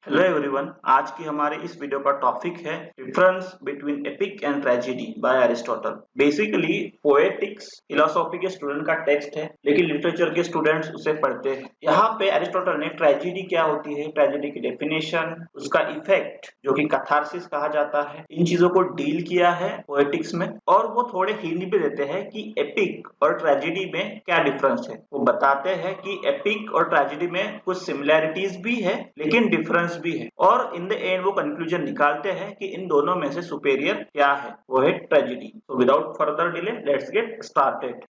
Hello everyone, आज की हमारे इस वीडियो का टॉपिक है difference between epic and tragedy by Aristotle. Basically poetics philosophy के स्टूडेंट का टेक्स्ट है, लेकिन लिटरेचर के स्टूडेंट्स उसे पढ़ते हैं। यहाँ पे एरिस्टोटल ने ट्रेजेडी क्या होती है, ट्रेजेडी की डेफिनेशन, उसका इफेक्ट जो कि कैथार्सिस कहा जाता है, इन चीजों को डील किया है पोएटिक्स में। और वो थोड़े हिंट भी देते हैं कि एपिक और ट्रेजेडी में क्या डिफरेंस है। वो बताते हैं कि एपिक और ट्रेजेडी में कुछ सिमिलैरिटीज भी है लेकिन डिफरेंस भी है, और इन द एंड वो कंक्लूजन निकालते हैं कि इन दोनों में से सुपेरियर क्या है, वो है tragedy. So without further delay let's get started.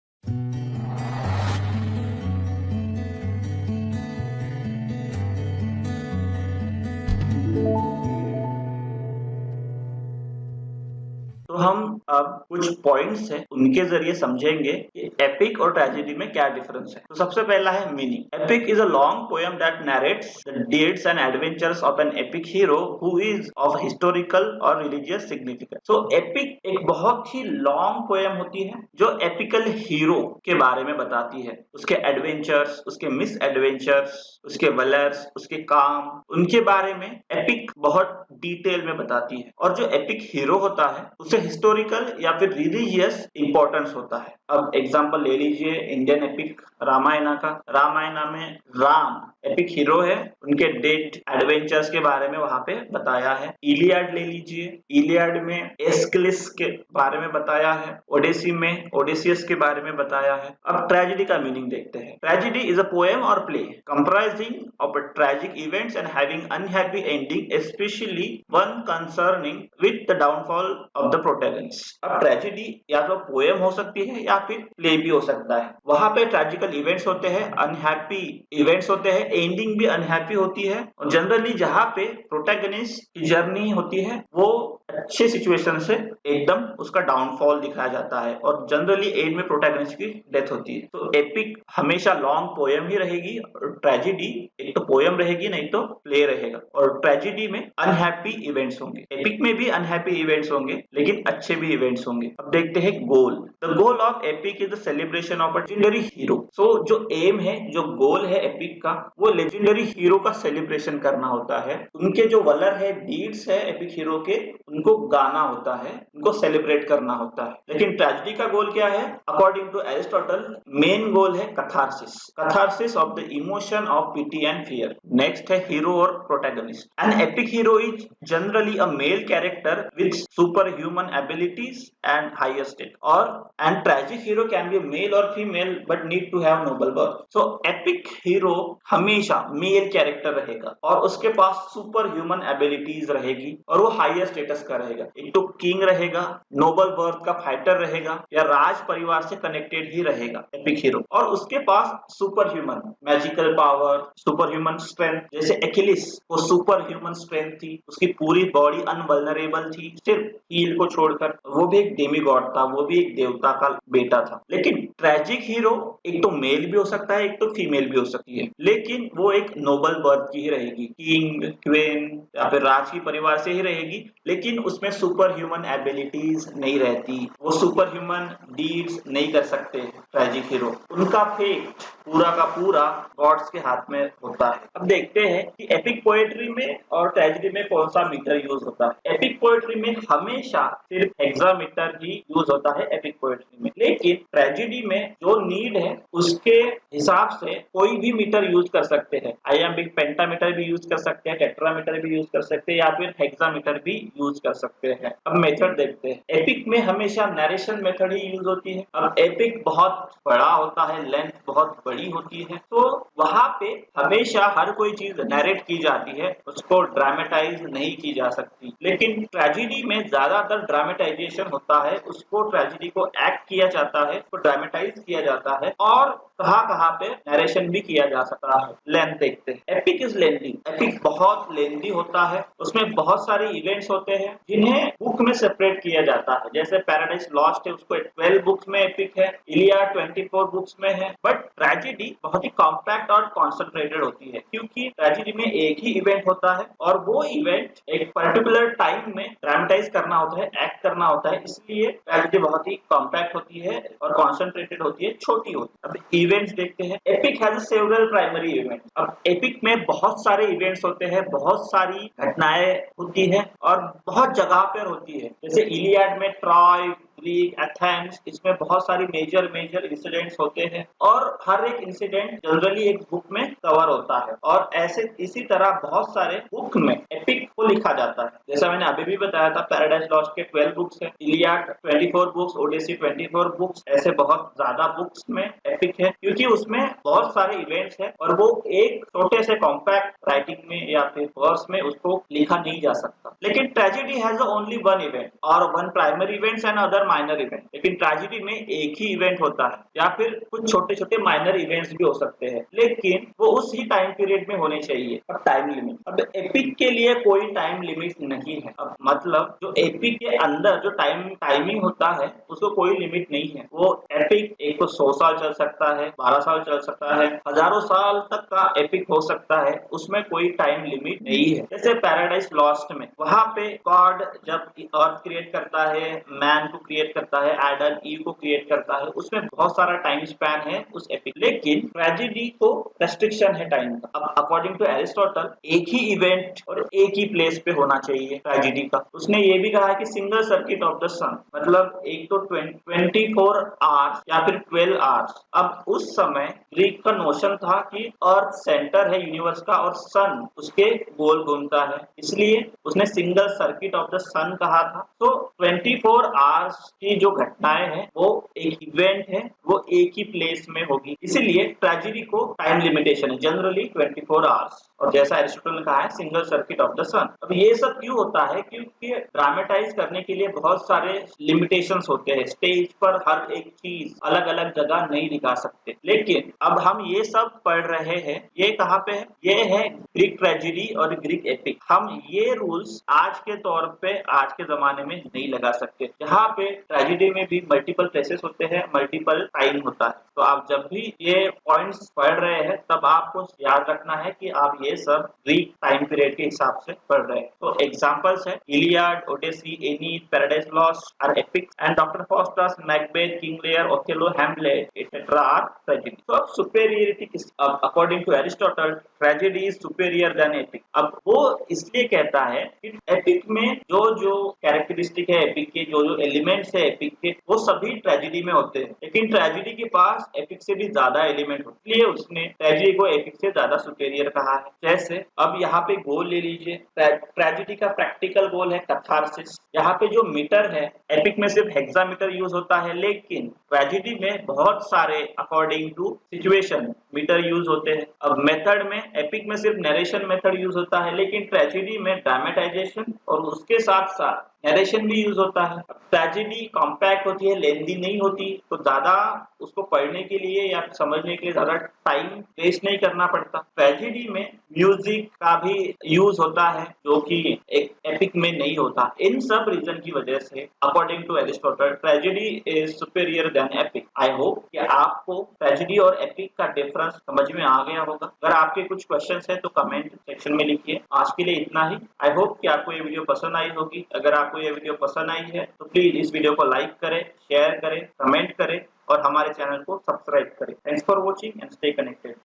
तो हम अब कुछ पॉइंट्स हैं उनके जरिए समझेंगे कि एपिक और ट्रेजेडी में क्या डिफरेंस है। तो सबसे पहला है meaning. Epic is a long poem that narrates the deeds and adventures of N epic hero who is of historical और रिलीजियस सिग्निफिकेंस। सो एपिक एक बहुत ही लॉन्ग पोएम होती है जो एपिकल हीरो के बारे में बताती है, उसके एडवेंचर्स, उसके मिस एडवेंचर्स, उसके वलर्स, उसके काम, उनके बारे में एपिक बहुत डिटेल में बताती है। और जो एपिक हीरो होता है उसे हिस्टोरिकल या फिर रिलीजियस इंपॉर्टेंस होता है। अब एग्जांपल ले लीजिए इंडियन एपिक रामायणा का। रामायणा में राम एपिक हीरो है, उनके डेट एडवेंचर्स के बारे में वहां पे बताया है। इलियाड ले लीजिए, इलियाड में एस्किलिस के बारे में बताया है, ओडेसी में ओडेसियस के बारे में बताया है। अब ट्रेजेडी का मीनिंग देखते हैं। ट्रेजेडी इज अ पोएम और play comprising of a tragic events and having unhappy ending, specially one concerning with the downfall of the protagonist. अब ट्रेजेडी या तो पोएम हो सकती है या फिर प्ले भी हो सकता है। वहां पे ट्रेजिकल इवेंट्स होते हैं, अनहैप्पी इवेंट्स होते हैं, एंडिंग भी अनहैप्पी होती है। और जनरली जहां पे प्रोटैगनिस्ट की जर्नी होती है वो अच्छे सिचुएशन से एकदम उसका डाउनफॉल दिखाया जाता है, और जनरली एंड में प्रोटैगनिस्ट की डेथ होती है। तो एपिक हमेशा लॉन्ग पोएम ही रहेगी, और ट्रेजेडी एक तो पोएम रहेगी नहीं तो प्ले रहेगा। और ट्रेजेडी में अनहैप्पी इवेंट्स होंगे, एपिक में भी अनहैप्पी इवेंट्स होंगे लेकिन अच्छे भी इवेंट्स होंगे। अब देखते हैं goal. The goal of epic is the celebration of a legendary hero. So जो एम है, जो गोल है एपिक का, वो लेजेंडरी हीरो का सेलिब्रेशन करना होता है। उनके जो वलर है, डीड्स है एपिक हीरो के, उनको गाना होता है, उनको सेलिब्रेट करना होता है। लेकिन ट्रेजेडी का गोल क्या है? According to Aristotle main goal है catharsis, catharsis of the emotion of pity and fear. Next है हीरो और protagonist. An epic hero is generally a male character with super human abilities and higher state, और and tragic hero can be male और female but need to have noble birth. So epic hero हमेशा male character रहेगा और उसके पास super human abilities रहेगी, और वो हायर स्टेटस का रहेगा। एक तो किंग रहेगा, नोबल बर्थ का फाइटर रहेगा, या राज परिवार से कनेक्टेड ही रहेगा एपिक हीरो। और उसके पास super human magical power, super human strength, जैसे एकिलिस वो सुपर ह्यूमन स्ट्रेंथ थी, उसकी पूरी बॉडी अनवल्नरेबल थी सिर्फ हील को छोड़कर। वो भी एक डेमीगॉड था, वो भी एक देवता का बेटा था। लेकिन ट्रेजिक हीरो एक तो मेल भी हो सकता है, एक तो फीमेल भी हो सकती है, लेकिन वो एक नोबल बर्थ की ही रहेगी, किंग, क्वीन या फिर राज की परिवार से ही रहेगी, लेकिन उसमें सुपर ह्यूमन एबिलिटीज नहीं रहती, वो सुपर ह्यूमन डीड्स नहीं कर सकते ट्रेजिक हीरो। उनका फेट पूरा का पूरा गॉड्स के हाथ में होता है। अब देखते हैं कि एपिक पोएट्री में और ट्रेजेडी में कौन सा मीटर यूज होता है। एपिक पोएट्री में हमेशा सिर्फ हेक्सामीटर ही यूज होता है एपिक पोएट्री में, लेकिन ट्रेजेडी में जो नीड है उसके हिसाब से कोई भी मीटर यूज कर सकते हैं। आइएम्बिक पेंटामीटर भी यूज कर सकते हैं, टेट्रामीटर भी यूज कर सकते हैं, या फिर हेक्सामीटर भी यूज कर सकते हैं। अब मेथड देखते हैं। एपिक में हमेशा नरेशन मेथड ही यूज होती है। अब एपिक बहुत बड़ा होता है, लेंथ बहुत बड़ी होती है, तो वहां पे हमेशा हर कोई चीज नरेट की जाती है, उसको ड्रामेटाइज नहीं की जा सकती। लेकिन ट्रेजेडी में ज्यादातर ड्रामेटाइजेशन होता है, उसको ट्रेजेडी को एक्ट किया जाता है, उसको ड्रामेटाइज किया जाता है, और कहाँ पे नरेशन भी किया जा सकता है। लेंथ देखते हैं। Epic is lengthy. एपिक बहुत लेंथी होता है, उसमें बहुत सारे इवेंट्स होते हैं, जिन्हें बुक में सेपरेट किया जाता है। जैसे पैराडाइज लॉस्ट है, उसको 12 बुक्स में एपिक है, इलियड 24 बुक्स में है। बट ट्रेजेडी बहुत ही कॉम्पैक्ट और कॉन्सेंट्रेटेड होती है, क्योंकि ट्रेजेडी में एक ही इवेंट होता है और वो इवेंट एक पर्टिकुलर टाइम में ड्रामेटाइज करना होता है, एक्ट करना होता है, इसलिए ट्रेजेडी बहुत ही कॉम्पैक्ट होती है और कॉन्सेंट्रेटेड होती है, छोटी होती है। अब इवेंट्स देखते हैं। Epic has several primary event. अब एपिक में बहुत सारे इवेंट्स होते हैं, बहुत सारी घटनाएं होती है और बहुत जगह पर होती है। जैसे इलियड में ट्रॉय, ग्रीक, एथेंस, इसमें बहुत सारी मेजर इंसिडेंट्स होते हैं और हर एक इंसिडेंट जनरली एक बुक में कवर होता है। और ऐसे इसी तरह बहुत सारे बुक में एपिक को लिखा जाता है। जैसा मैंने अभी भी बताया था, पैराडाइज लॉस्ट के 12 बुक्स है, इलियड 24 बुक्स, ओडिसी 24 बुक्स, ऐसे बहुत ज्यादा बुक्स में एपिक है, क्योंकि उसमें बहुत सारे इवेंट्स है और वो एक छोटे से कॉम्पैक्ट राइटिंग में या फिर वर्स में उसको लिखा नहीं जा सकता। लेकिन tragedy has only one event और one primary events and other minor event. लेकिन ट्रेजेडी में एक ही इवेंट होता है या फिर कुछ छोटे छोटे माइनर इवेंट्स भी हो सकते हैं, लेकिन वो उस ही टाइम पीरियड में होने चाहिए। अब टाइम लिमिट, अब एपिक के लिए कोई टाइम लिमिट नहीं है। अब मतलब जो एपिक के अंदर जो टाइमिंग होता है उसको कोई लिमिट नहीं है। वो एपिक एक तो 100 साल चल सकता है, 12 साल चल सकता है, हजारों साल तक का एपिक हो सकता है, उसमें कोई टाइम लिमिट नहीं है। जैसे पैराडाइज लॉस्ट में वहां पे गॉड जब अर्थ क्रिएट करता है, मैन को क्रिएट करता है, एडम ईव को क्रिएट करता है, उसमें बहुत सारा टाइम स्पैन है उस एपिक। लेकिन ट्रेजेडी को रेस्ट्रिक्शन है टाइम का। अब अकॉर्डिंग टू एरिस्टोटल एक ही इवेंट और एक ही प्लेस पे होना चाहिए ट्रेजेडी का। उसने ये भी कहा है कि सिंगल सर्किट ऑफ द सन, मतलब एक तो 24 आवर्स या फिर 12 आवर्स। अब उस समय ग्रीक का नोशन था कि अर्थ सेंटर है यूनिवर्स का और सन उसके गोल घूमता है, इसलिए उसने सिंगल सर्किट ऑफ द सन कहा था। तो 24 आवर्स की जो घटनाएं हैं वो एक इवेंट है, वो एक ही प्लेस में होगी, इसीलिए ट्रेजेडी को टाइम लिमिटेशन है, जनरली 24 आवर्स। और जैसा एरिस्टोटल ने कहा है सिंगल सर्किट ऑफ द सन। अब ये सब क्यों होता है? क्योंकि ड्रामेटाइज करने के लिए बहुत सारे लिमिटेशंस होते हैं। स्टेज पर हर एक चीज अलग अलग जगह नहीं दिखा सकते। लेकिन अब हम ये सब पढ़ रहे हैं, ये कहाँ पे है? ये है ग्रीक ट्रेजेडी और ग्रीक एपिक। हम ये रूल्स आज के तौर पे आज के जमाने में नहीं लगा सकते। जहाँ पे ट्रेजेडी में भी मल्टीपल प्लेसेस होते हैं, मल्टीपल टाइम होता है। तो आप जब भी ये पॉइंट्स पढ़ रहे हैं तब आपको याद रखना है कि आप ये सब ग्रीक टाइम पीरियड के हिसाब से पढ़ रहे हैं। तो एग्जांपल्स है Iliad, Odyssey, Aeneid, Paradise Lost are epics and doctor Faustus, Macbeth, King Lear, Othello, Hamlet etcetera are tragedy. तो अब सुपेरियरिटी किस, अब according to Aristotle tragedy is superior than epic. अब वो इसलिए कहता है कि एपिक में जो जो कैरेक्टरिस्टिक है, एपिक के जो जो एलिमेंट्स है एपिक के, वो सभी ट्रेजेडी में होते हैं, लेकिन ट्रेजेडी के पास एपिक से भी ज्यादा एलिमेंट होते हैं, इसलिए उसने ट्रेजेडी को एपिक से ज्यादा सुपेरियर कहा है। जैसे अब यहाँ पे गोल ले लीजिए, ट्रेजेडी का प्रैक्टिकल गोल है कैथारसिस। यहाँ पे जो मीटर है, एपिक में सिर्फ हेक्सामीटर यूज होता है, लेकिन ट्रेजेडी में बहुत सारे according to situation metre use होते हैं। अब मेथड में एपिक में सिर्फ नरेशन मेथड यूज होता है, लेकिन ट्रेजेडी में ड्रामेटाइजेशन और उसके साथ साथ नरेशन भी यूज होता है। ट्रेजेडी कॉम्पैक्ट होती है, लेंदी नहीं होती, तो ज्यादा उसको पढ़ने के लिए या समझने के लिए ज्यादा टाइम वेस्ट नहीं करना पड़ता। ट्रेजेडी में म्यूजिक का भी यूज होता है जो कि एक एपिक में नहीं होता। इन सब रीजन की वजह से according to Aristotle tragedy is superior than epic. I hope कि आपको ट्रेजेडी और एपिक का डिफरेंस समझ में आ गया होगा। अगर आपके कुछ क्वेश्चंस है तो कमेंट सेक्शन में लिखिए। आज के लिए इतना ही। आई होप कि आपको ये वीडियो पसंद आई होगी। अगर आपको ये वीडियो पसंद आई है तो प्लीज इस वीडियो को लाइक करें, शेयर करें, कमेंट करें और हमारे चैनल को सब्सक्राइब करें। Thanks for watching and stay connected.